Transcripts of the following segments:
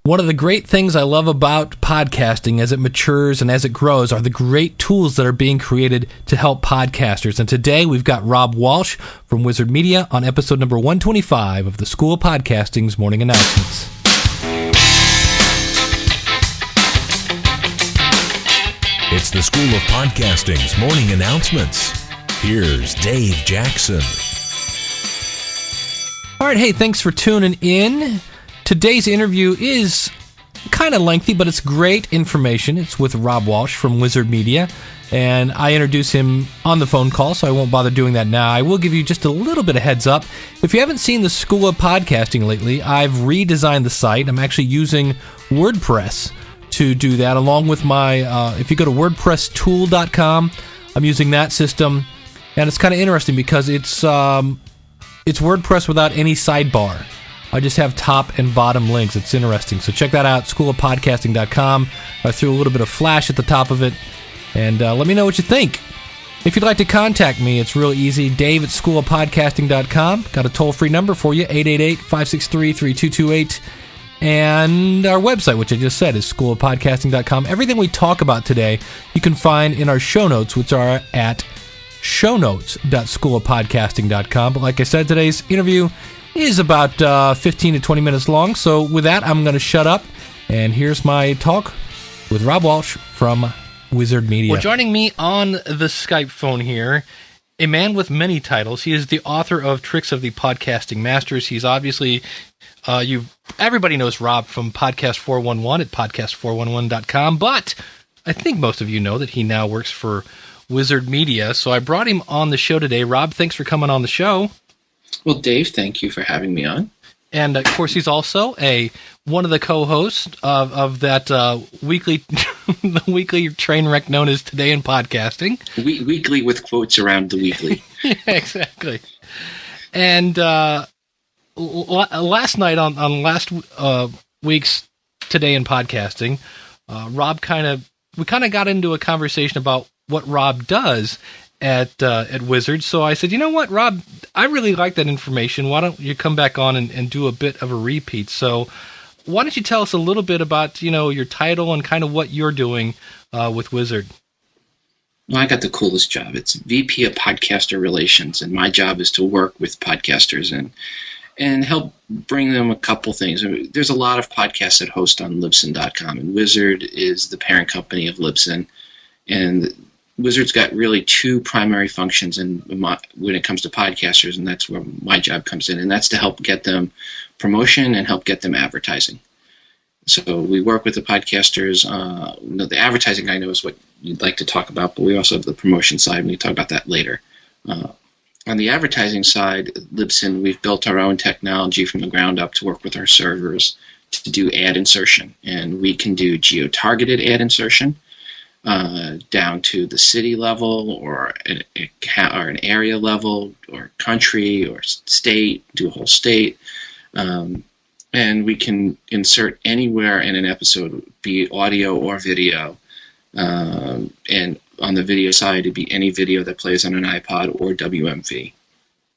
One of the great things I love about podcasting as it matures and as it grows are the great tools that are being created to help podcasters. And today we've got Rob Walsh from Wizzard Media on episode number 125 of the School of Podcasting's Morning Announcements. It's the School of Podcasting's Morning Announcements. Here's Dave Jackson. All right, hey, thanks for tuning in. Today's interview is kind of lengthy, but it's great information. It's with Rob Walsh from Wizzard Media, and I introduce him on the phone call, so I won't bother doing that now. I will give you just a little bit of heads up. If you haven't seen the School of Podcasting lately, I've redesigned the site. I'm actually using WordPress to do that, along with my, if you go to WordPressTool.com, I'm using that system, and it's kind of interesting because it's WordPress without any sidebar. I just have top and bottom links. It's interesting. So check that out, schoolofpodcasting.com. I threw a little bit of flash at the top of it. And let me know what you think. If you'd like to contact me, it's real easy. Dave at schoolofpodcasting.com. Got a toll-free number for you, 888-563-3228. And our website, which I just said, is schoolofpodcasting.com. Everything we talk about today, you can find in our show notes, which are at shownotes.schoolofpodcasting.com. But like I said, today's interview is about 15 to 20 minutes long. So with that, I'm going to shut up. And here's my talk with Rob Walsh from Wizzard Media. Well, joining me on the Skype phone here, a man with many titles. He is the author of Tricks of the Podcasting Masters. He's obviously, everybody knows Rob from Podcast 411 at podcast411.com. But I think most of you know that he now works for Wizzard Media. So I brought him on the show today. Rob, thanks for coming on the show. Well, Dave, thank you for having me on. And, of course, he's also one of the co-hosts of that weekly the weekly train wreck known as Today in Podcasting. Weekly with quotes around the weekly. Yeah, exactly. And last night on last week's Today in Podcasting, we kind of got into a conversation about what Rob does at Wizzard. So I said, you know what, Rob, I really like that information. Why don't you come back on and do a bit of a repeat? So why don't you tell us a little bit about, your title and kind of what you're doing with Wizzard? Well, I got the coolest job. It's VP of Podcaster Relations, and my job is to work with podcasters and help bring them a couple things. I mean, there's a lot of podcasts that host on Libsyn.com, and Wizzard is the parent company of Libsyn. And Wizzard's got really two primary functions when it comes to podcasters, and that's where my job comes in, and that's to help get them promotion and help get them advertising. So we work with the podcasters. The advertising I know is what you'd like to talk about, but we also have the promotion side, and we talk about that later. On the advertising side, Libsyn, we've built our own technology from the ground up to work with our servers to do ad insertion, and we can do geo-targeted ad insertion, down to the city level or an area level or country or state, do a whole state. And we can insert anywhere in an episode, be it audio or video. And on the video side, it'd be any video that plays on an iPod or WMV.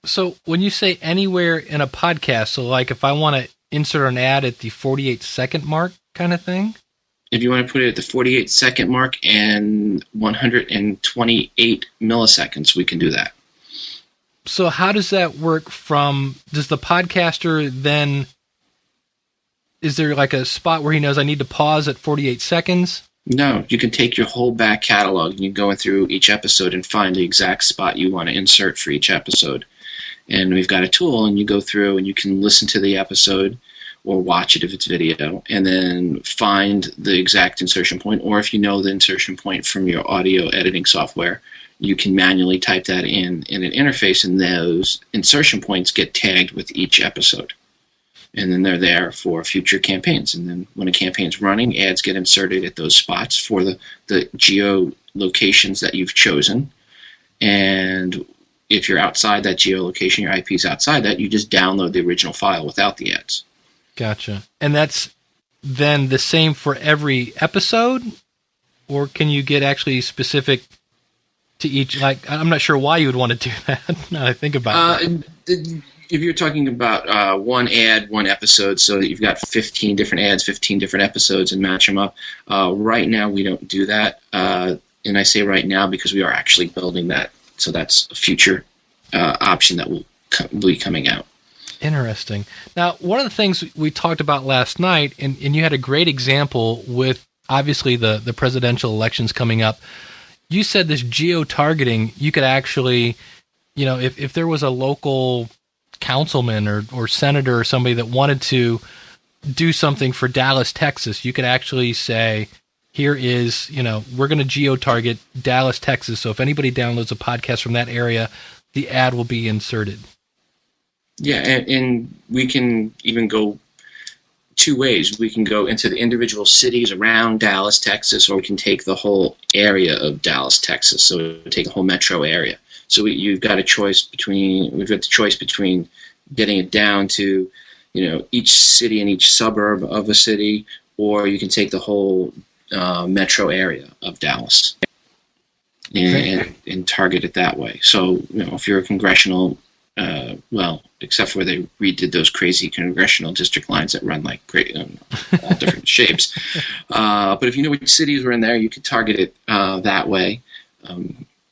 So when you say anywhere in a podcast, so like if I want to insert an ad at the 48-second mark kind of thing? If you want to put it at the 48-second mark and 128 milliseconds, we can do that. So how does that work does the podcaster then, is there like a spot where he knows I need to pause at 48 seconds? No, you can take your whole back catalog and you go through each episode and find the exact spot you want to insert for each episode. And we've got a tool, and you go through and you can listen to the episode or watch it if it's video, and then find the exact insertion point. Or if you know the insertion point from your audio editing software, you can manually type that in an interface, and those insertion points get tagged with each episode. And then they're there for future campaigns. And then when a campaign's running, ads get inserted at those spots for the geo locations that you've chosen. And if you're outside that geolocation, your IP's outside that, you just download the original file without the ads. Gotcha. And that's then the same for every episode? Or can you get actually specific to each? Like, I'm not sure why you would want to do that now that I think about it. If you're talking about one ad, one episode, so that you've got 15 different ads, 15 different episodes, and match them up, right now we don't do that. And I say right now because we are actually building that. So that's a future option that will be coming out. Interesting. Now, one of the things we talked about last night, and you had a great example with obviously the presidential elections coming up. You said this geo-targeting, you could actually, if there was a local councilman or senator or somebody that wanted to do something for Dallas, Texas, you could actually say, here is, we're going to geo-target Dallas, Texas. So if anybody downloads a podcast from that area, the ad will be inserted. Yeah, and we can even go two ways. We can go into the individual cities around Dallas, Texas, or we can take the whole area of Dallas, Texas. So take the whole metro area. So we've got the choice between getting it down to, each city and each suburb of a city, or you can take the whole metro area of Dallas and target it that way. So, if you're a congressional, except for they redid those crazy congressional district lines that run like great, all different shapes. But if you know which cities were in there, you can target it that way.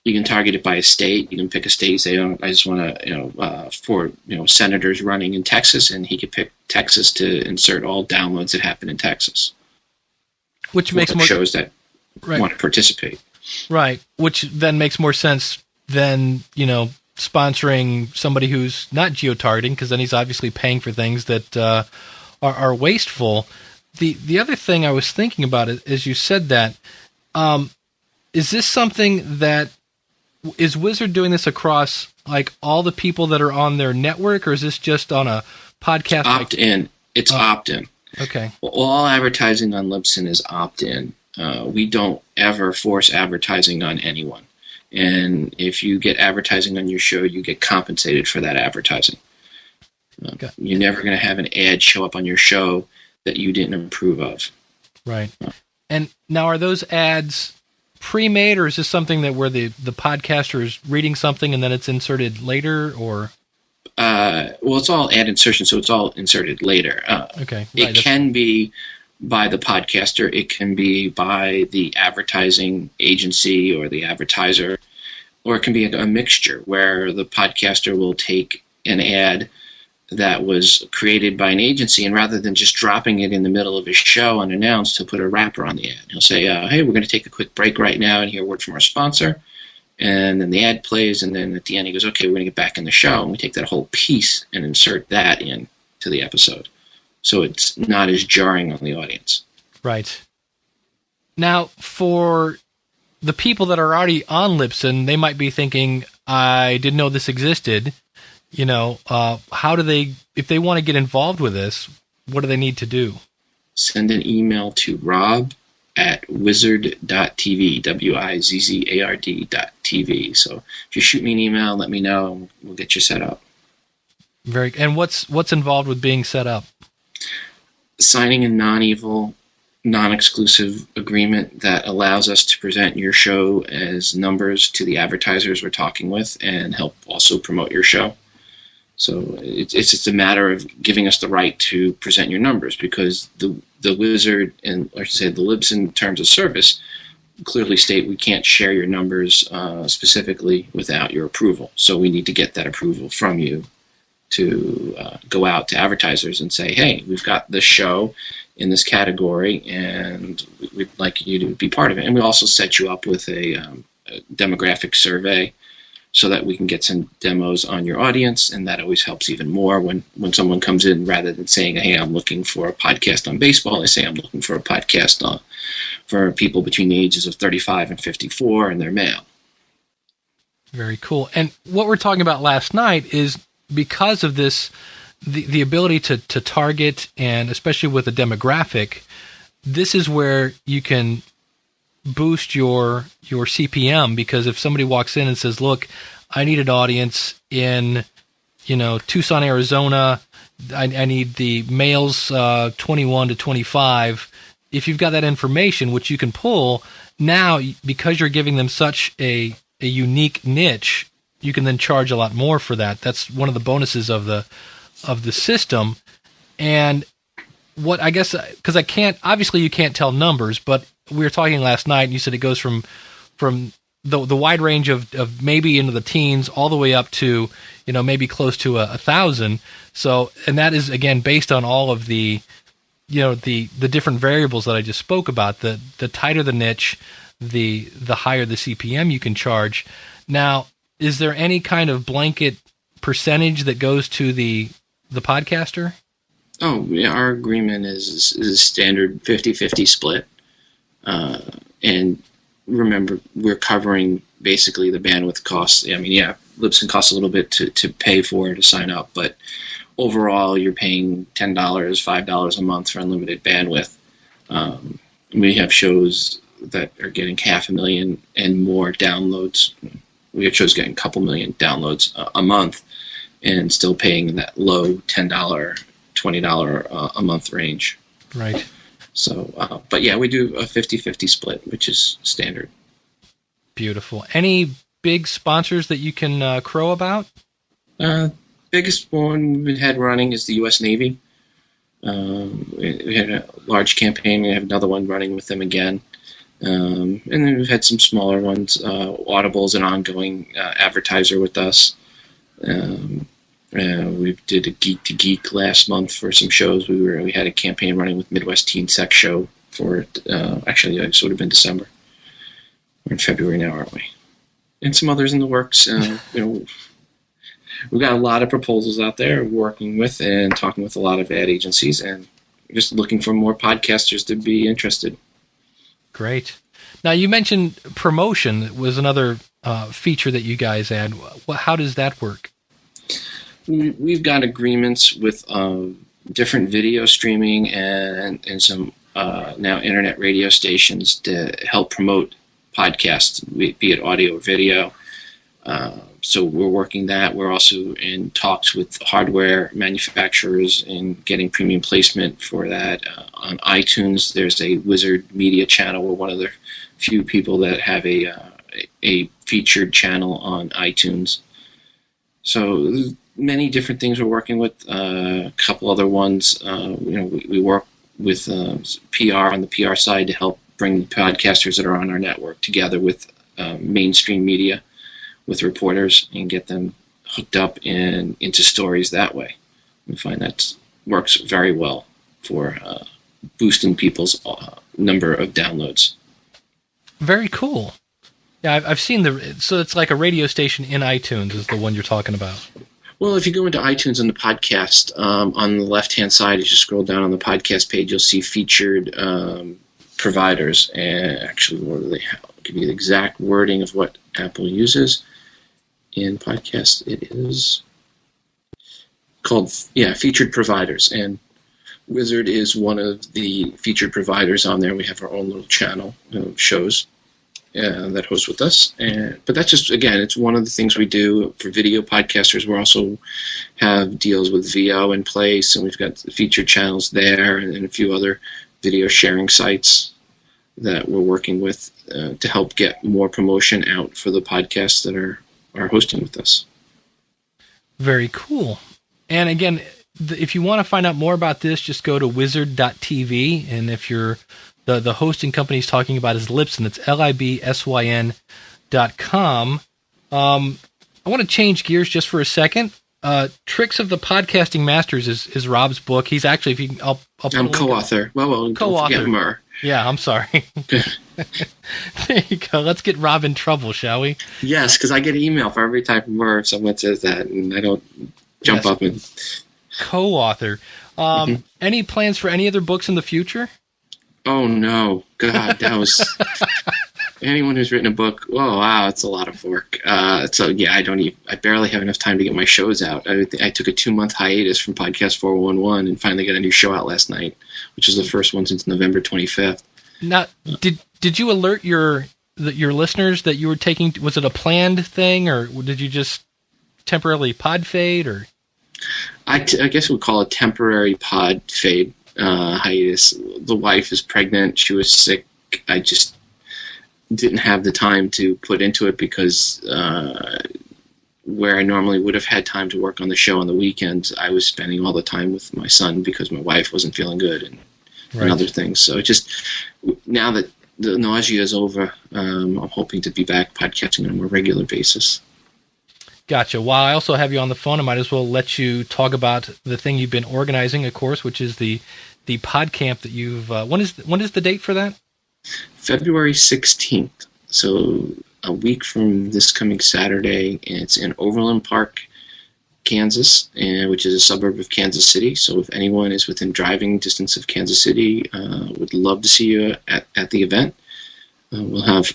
You can target it by a state. You can pick a state. Say, I just want to, for senators running in Texas, and he could pick Texas to insert all downloads that happen in Texas. Which makes more shows that want to participate. Right. Which then makes more sense than sponsoring somebody who's not geo-targeting, because then he's obviously paying for things that are wasteful. The other thing I was thinking about it, as you said that, is this something that is Wizzard doing this across like all the people that are on their network, or is this just on a podcast? Opt-in. It's opt-in. Okay. All advertising on Libsyn is opt-in. We don't ever force advertising on anyone. And if you get advertising on your show, you get compensated for that advertising. Okay. You're never going to have an ad show up on your show that you didn't approve of. Right. And now, are those ads pre-made, or is this something that where the podcaster is reading something and then it's inserted later, or? Well, it's all ad insertion, so it's all inserted later. Okay. Right, it can be by the podcaster, it can be by the advertising agency or the advertiser, or it can be a mixture where the podcaster will take an ad that was created by an agency, and rather than just dropping it in the middle of his show unannounced, he'll put a wrapper on the ad. He'll say, hey, we're going to take a quick break right now and hear a word from our sponsor. And then the ad plays, and then at the end he goes, okay, we're going to get back in the show. And we take that whole piece and insert that in to the episode. So it's not as jarring on the audience. Right. Now, for the people that are already on Libsyn, they might be thinking, I didn't know this existed. How do they, if they want to get involved with this, what do they need to do? Send an email to rob@wizzard.tv, WIZZARD.tv. So if you shoot me an email, let me know, we'll get you set up. And what's involved with being set up? Signing a non-evil, non-exclusive agreement that allows us to present your show as numbers to the advertisers we're talking with and help also promote your show. So it's just a matter of giving us the right to present your numbers, because the Wizzard and, I should say, the Libsyn terms of service clearly state we can't share your numbers specifically without your approval. So we need to get that approval from you to go out to advertisers and say, hey, we've got this show in this category and we'd like you to be part of it. And we also set you up with a demographic survey so that we can get some demos on your audience, and that always helps even more when someone comes in, rather than saying, hey, I'm looking for a podcast on baseball, they say I'm looking for a podcast for people between the ages of 35 and 54 and they're male. Very cool. And what we're talking about last night is, because of this, the ability to target, and especially with a demographic, this is where you can boost your CPM, because if somebody walks in and says, look, I need an audience in Tucson, Arizona, I need the males 21 to 25. If you've got that information, which you can pull, now because you're giving them such a unique niche, you can then charge a lot more for that. That's one of the bonuses of the system. And what I guess, because obviously you can't tell numbers, but we were talking last night and you said it goes from the wide range of maybe into the teens all the way up to, maybe close to 1,000. So, and that is again based on all of the, the different variables that I just spoke about. The tighter the niche, the higher the CPM you can charge. Now, is there any kind of blanket percentage that goes to the podcaster? Oh, yeah, our agreement is a standard 50-50 split. And remember, we're covering basically the bandwidth costs. I mean, yeah, Libsyn costs a little bit to pay for to sign up, but overall you're paying $10, $5 a month for unlimited bandwidth. We have shows that are getting 500,000 and more downloads. We have shows getting a couple million downloads a month and still paying that low $10, $20 a month range. Right. So, but yeah, we do a 50-50 split, which is standard. Beautiful. Any big sponsors that you can crow about? Biggest one we've had running is the U.S. Navy. We had a large campaign. We have another one running with them again. And then we've had some smaller ones. Audible's an ongoing advertiser with us. We did a Geek to Geek last month for some shows. We had a campaign running with Midwest Teen Sex Show for actually it would have been December. We're in February now, aren't we? And some others in the works. We've got a lot of proposals out there working with and talking with a lot of ad agencies and just looking for more podcasters to be interested. Great. Now, you mentioned promotion was another feature that you guys add. How does that work? We've got agreements with different video streaming and some now internet radio stations to help promote podcasts, be it audio or video. So we're working that. We're also in talks with hardware manufacturers and getting premium placement for that. On iTunes, there's a Wizzard media channel. We're one of the few people that have a featured channel on iTunes. So many different things we're working with. A couple other ones. We work with PR on the PR side to help bring the podcasters that are on our network together with mainstream media, with reporters, and get them hooked up into stories that way. We find that works very well for boosting people's number of downloads. Very cool. Yeah, I've seen so it's like a radio station in iTunes is the one you're talking about. Well, if you go into iTunes on the podcast, on the left-hand side, as you scroll down on the podcast page, you'll see featured providers. And actually, I'll give you the exact wording of what Apple uses. In podcast, it is called, featured providers. And Wizzard is one of the featured providers on there. We have our own little channel, shows that host with us. But that's just, again, it's one of the things we do for video podcasters. We also have deals with VO in place, and we've got featured channels there and a few other video sharing sites that we're working with to help get more promotion out for the podcasts that are hosting with us. Very cool. And again, if you want to find out more about this, just go to wizzard.tv. And if you're the hosting company he's talking about is Libsyn, it's libsyn.com. I want to change gears just for a second. Tricks of the Podcasting Masters is Rob's book. He's actually, I'm co-author. Well, co-author. Don't forget Murr. Yeah, I'm sorry. There you go. Let's get Rob in trouble, shall we? Yes, because I get an email for every time Murr someone says that, and I don't jump up and... Co-author. Any plans for any other books in the future? Oh, no. God, that was... Anyone who's written a book, oh, wow, it's a lot of work. So, yeah, I barely have enough time to get my shows out. I took a 2-month hiatus from Podcast 411 and finally got a new show out last night, which is the first one since November 25th. Now, did you alert your listeners that you were taking, was it a planned thing, or did you just temporarily pod fade, or? I guess we'll call it temporary pod fade hiatus. The wife is pregnant. She was sick. I just didn't have the time to put into it because where I normally would have had time to work on the show on the weekends, I was spending all the time with my son because my wife wasn't feeling good and other things. So just now that the nausea is over, I'm hoping to be back podcasting on a more regular basis. Gotcha. While I also have you on the phone, I might as well let you talk about the thing you've been organizing, of course, which is the PodCamp that you've. When is the date for that? February 16th. So a week from this coming Saturday. It's in Overland Park, Kansas, which is a suburb of Kansas City. So if anyone is within driving distance of Kansas City, would love to see you at the event. We'll have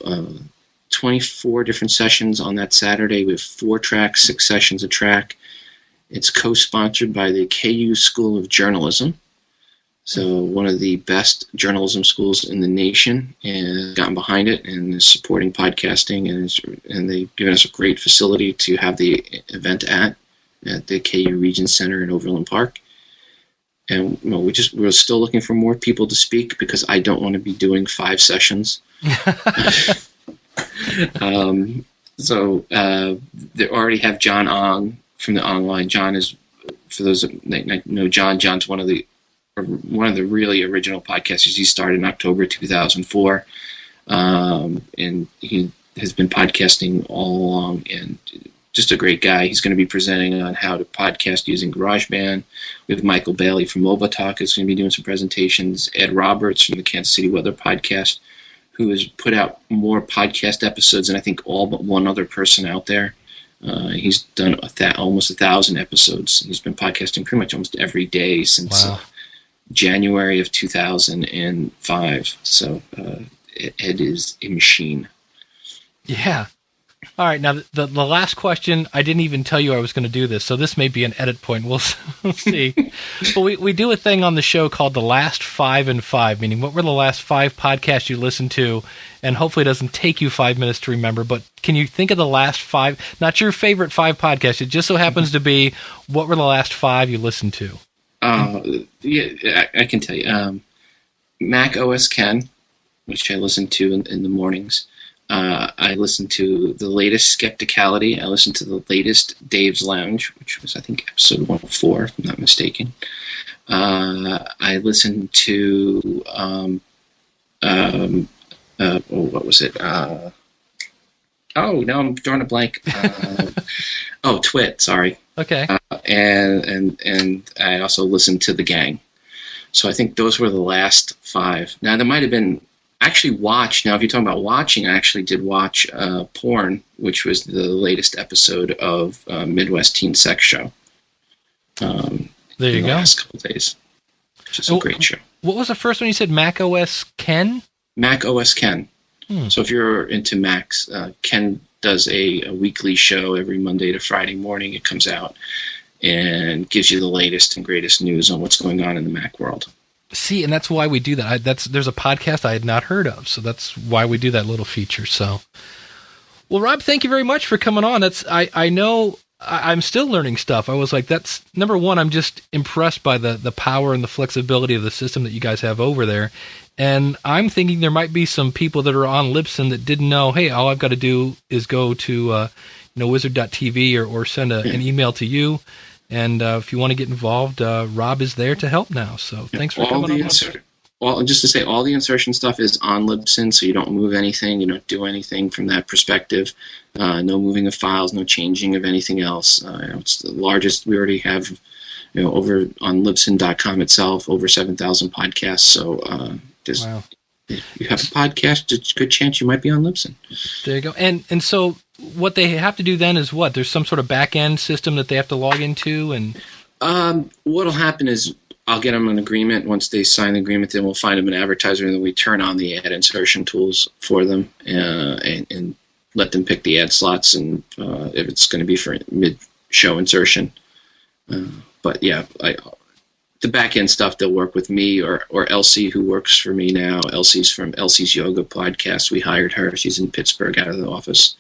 24 different sessions on that Saturday. We have 4 tracks, 6 sessions a track. It's co-sponsored by the KU School of Journalism. So one of the best journalism schools in the nation, and gotten behind it and is supporting podcasting, and they've given us a great facility to have the event at the KU Region Center in Overland Park. And we're still looking for more people to speak because I don't want to be doing 5 sessions. So they already have John Ong from the Online. John is, for those that know John, John's one of the really original podcasters. He started in October 2004, and he has been podcasting all along, and just a great guy. He's going to be presenting on how to podcast using GarageBand. We have Michael Bailey from Mobile Talk is going to be doing some presentations. Ed Roberts from the Kansas City Weather Podcast, who has put out more podcast episodes than I think all but one other person out there. He's done almost 1,000 episodes. He's been podcasting pretty much almost every day since January of 2005. So Ed is a machine. Yeah. All right. Now, the last question, I didn't even tell you I was going to do this, so this may be an edit point. We'll see. But we do a thing on the show called the last 5 and 5, meaning what were the last 5 podcasts you listened to, and hopefully it doesn't take you 5 minutes to remember, but can you think of the last 5, not your favorite 5 podcasts, it just so happens to be what were the last 5 you listened to? Yeah, I can tell you. Mac OS Ken, which I listen to in the mornings. I listened to the latest Skepticality. I listened to the latest Dave's Lounge, which was, I think, episode 104, if I'm not mistaken. I listened to, what was it? Now I'm drawing a blank. Twit, sorry. Okay. And I also listened to The Gang. So I think those were the last 5. Now, there might have been actually watched. Now, if you're talking about watching, I actually did watch Porn, which was the latest episode of Midwest Teen Sex Show. There you go. The last couple of days, which is a great show. What was the first one you said? Mac OS Ken? Mac OS Ken. So if you're into Macs, Ken does a weekly show every Monday to Friday morning. It comes out and gives you the latest and greatest news on what's going on in the Mac world. See, and that's why we do that. There's a podcast I had not heard of, so that's why we do that little feature. So, well, Rob, thank you very much for coming on. I know I'm still learning stuff. I was like, that's number one. I'm just impressed by the power and the flexibility of the system that you guys have over there. And I'm thinking there might be some people that are on Libsyn that didn't know, hey, all I've got to do is go to Wizzard.tv or send an email to you. And if you want to get involved, Rob is there to help now. So thanks for coming on. Just to say, all the insertion stuff is on Libsyn, so you don't move anything. You don't do anything from that perspective. No moving of files, no changing of anything else. It's the largest. We already have, over on Libsyn.com itself, over 7,000 podcasts. So wow. If you have a podcast, it's a good chance you might be on Libsyn. There you go. And so what they have to do then is what? There's some sort of back-end system that they have to log into? And what'll happen is I'll get them an agreement. Once they sign the agreement, then we'll find them an advertiser, and then we turn on the ad insertion tools for them and let them pick the ad slots and if it's going to be for mid-show insertion. But yeah, the back-end stuff, they'll work with me or Elsie, who works for me now. Elsie's from Elsie's Yoga Podcast. We hired her. She's in Pittsburgh out of the office.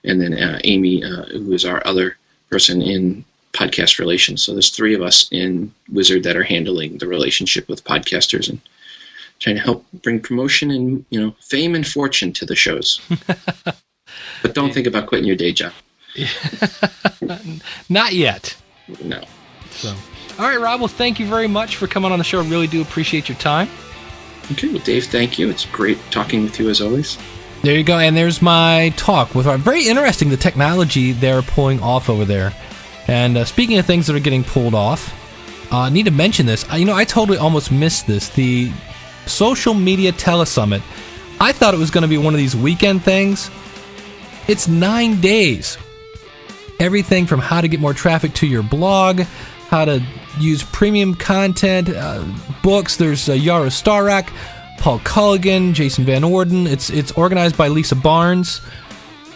And then Amy, who is our other person in podcast relations. So there's 3 of us in Wizzard that are handling the relationship with podcasters and trying to help bring promotion and fame and fortune to the shows. But don't think about quitting your day job. Not yet. No. So, all right, Rob. Well, thank you very much for coming on the show. I really do appreciate your time. Okay, well, Dave, thank you. It's great talking with you as always. There you go. And there's my talk with our very interesting, the technology they're pulling off over there. And speaking of things that are getting pulled off, I need to mention this. I totally almost missed this. The Social Media Telesummit. I thought it was going to be one of these weekend things. It's 9 days. Everything from how to get more traffic to your blog, how to use premium content, books. There's Yara Starak, Paul Culligan, Jason Van Orden. It's organized by Lisa Barnes.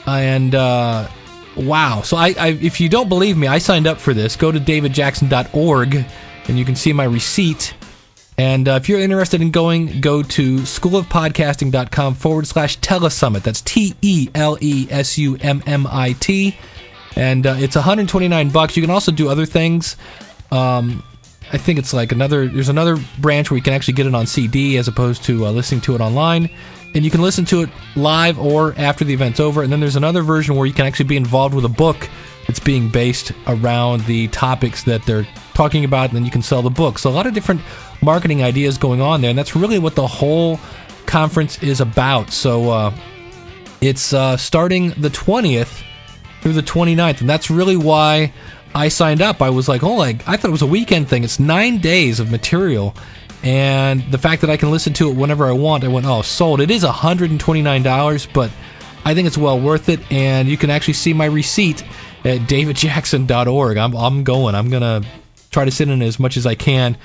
And wow. So if you don't believe me, I signed up for this. Go to davidjackson.org and you can see my receipt. And if you're interested in going, go to schoolofpodcasting.com/telesummit. That's TELESUMMIT. And it's $129. You can also do other things. I think it's like there's another branch where you can actually get it on CD as opposed to listening to it online. And you can listen to it live or after the event's over. And then there's another version where you can actually be involved with a book that's being based around the topics that they're talking about, and then you can sell the book. So a lot of different marketing ideas going on there, and that's really what the whole conference is about. So it's starting the 20th through the 29th, and that's really why I signed up. I was like, I thought it was a weekend thing. It's 9 days of material, and the fact that I can listen to it whenever I want, I went, sold. It is $129, but I think it's well worth it, and you can actually see my receipt at davidjackson.org. I'm going. I'm going to try to sit in as much as I can,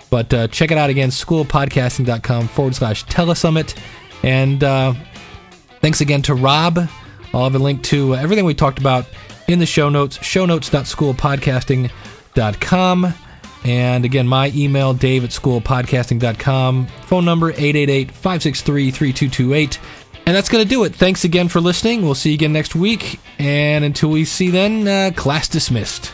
but check it out again, schoolofpodcasting.com/telesummit. And thanks again to Rob. I'll have a link to everything we talked about in the show notes, shownotes.schoolofpodcasting.com. And again, my email, dave@schoolofpodcasting.com. Phone number, 888-563-3228. And that's going to do it. Thanks again for listening. We'll see you again next week. And until we see then, class dismissed.